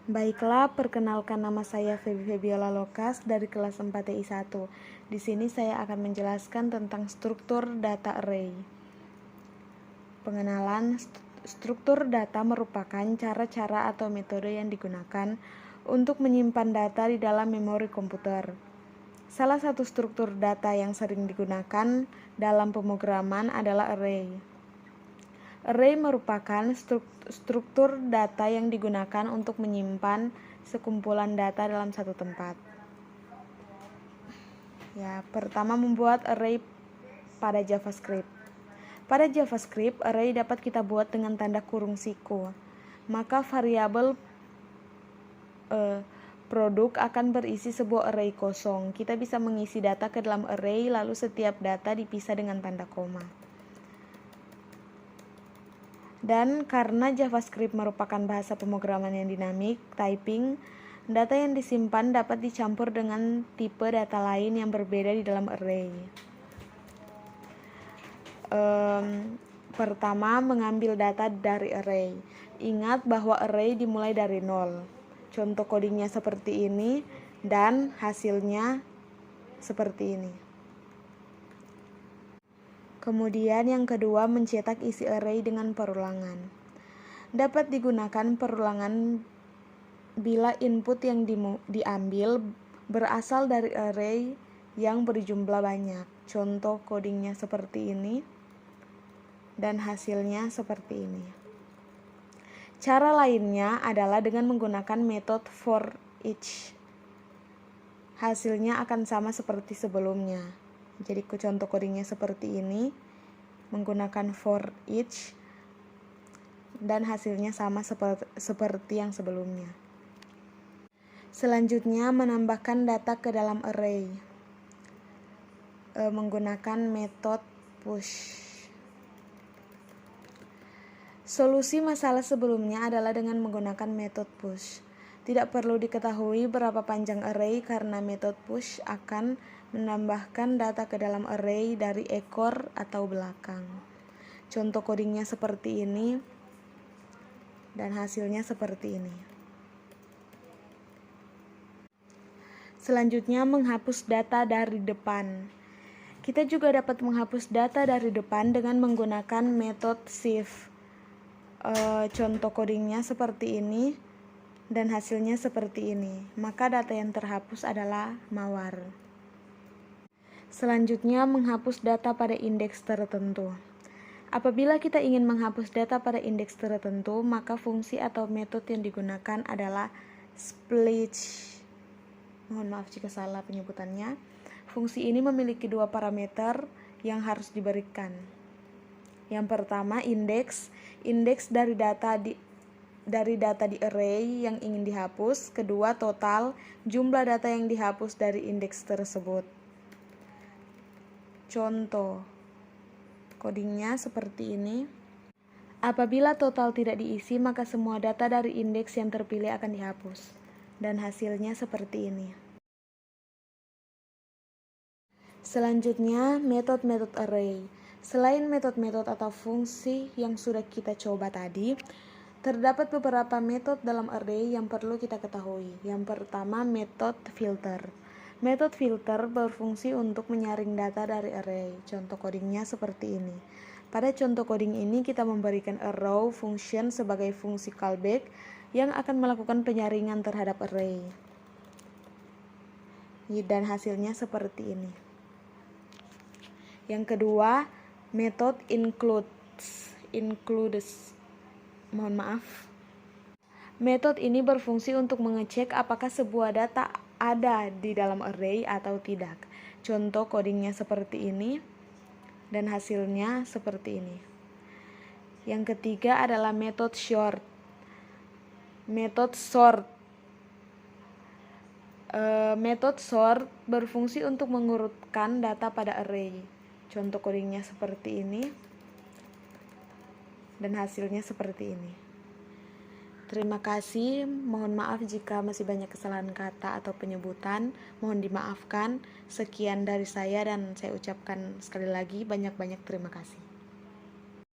Baiklah, perkenalkan nama saya Febiola Lokas dari kelas 4 TI 1. Di sini saya akan menjelaskan tentang struktur data array. Pengenalan, struktur data merupakan cara-cara atau metode yang digunakan untuk menyimpan data di dalam memori komputer. Salah satu struktur data yang sering digunakan dalam pemrograman adalah array. Array merupakan struktur data yang digunakan untuk menyimpan sekumpulan data dalam satu tempat. Pertama, membuat array pada JavaScript. Pada JavaScript, array dapat kita buat dengan tanda kurung siku. Maka variabel produk akan berisi sebuah array kosong. Kita bisa mengisi data ke dalam array, lalu setiap data dipisah dengan tanda koma. Dan karena JavaScript merupakan bahasa pemrograman yang dinamik, typing, data yang disimpan dapat dicampur dengan tipe data lain yang berbeda di dalam array. Pertama, mengambil data dari array. Ingat bahwa array dimulai dari 0. Contoh codingnya seperti ini dan hasilnya seperti ini. Kemudian yang kedua, mencetak isi array dengan perulangan. Dapat digunakan perulangan bila input yang diambil berasal dari array yang berjumlah banyak. Contoh codingnya seperti ini dan hasilnya seperti ini. Cara lainnya adalah dengan menggunakan metode for each. Hasilnya akan sama seperti sebelumnya. Jadi contoh codingnya seperti ini, menggunakan for each, dan hasilnya sama seperti yang sebelumnya. Selanjutnya, menambahkan data ke dalam array menggunakan metode push. Solusi masalah sebelumnya adalah dengan menggunakan metode push. Tidak perlu diketahui berapa panjang array karena metode push akan menambahkan data ke dalam array dari ekor atau belakang. Contoh codingnya seperti ini dan hasilnya seperti ini. Selanjutnya, menghapus data dari depan. Kita juga dapat menghapus data dari depan dengan menggunakan metode shift. Contoh codingnya seperti ini dan hasilnya seperti ini. Maka data yang terhapus adalah mawar. Selanjutnya, menghapus data pada indeks tertentu. Apabila kita ingin menghapus data pada indeks tertentu, maka fungsi atau metode yang digunakan adalah split. Mohon maaf jika salah penyebutannya. Fungsi ini memiliki dua parameter yang harus diberikan. Yang pertama, indeks dari data di array yang ingin dihapus. Kedua, total jumlah data yang dihapus dari indeks tersebut. Contoh codingnya seperti ini. Apabila total tidak diisi, maka semua data dari indeks yang terpilih akan dihapus. Dan hasilnya seperti ini. Selanjutnya, metode-metode array. Selain metode-metode atau fungsi yang sudah kita coba tadi, terdapat beberapa metode dalam array yang perlu kita ketahui. Yang pertama, metode filter. Metode filter berfungsi untuk menyaring data dari array. Contoh codingnya seperti ini. Pada contoh coding ini kita memberikan arrow function sebagai fungsi callback yang akan melakukan penyaringan terhadap array. Dan hasilnya seperti ini. Yang kedua, metode includes. Mohon maaf. Metode ini berfungsi untuk mengecek apakah sebuah data ada di dalam array atau tidak. Contoh codingnya seperti ini dan hasilnya seperti ini. Yang ketiga adalah metode sort. Metode sort berfungsi untuk mengurutkan data pada array. Contoh codingnya seperti ini dan hasilnya seperti ini. Terima kasih, mohon maaf jika masih banyak kesalahan kata atau penyebutan, mohon dimaafkan. Sekian dari saya dan saya ucapkan sekali lagi banyak-banyak terima kasih.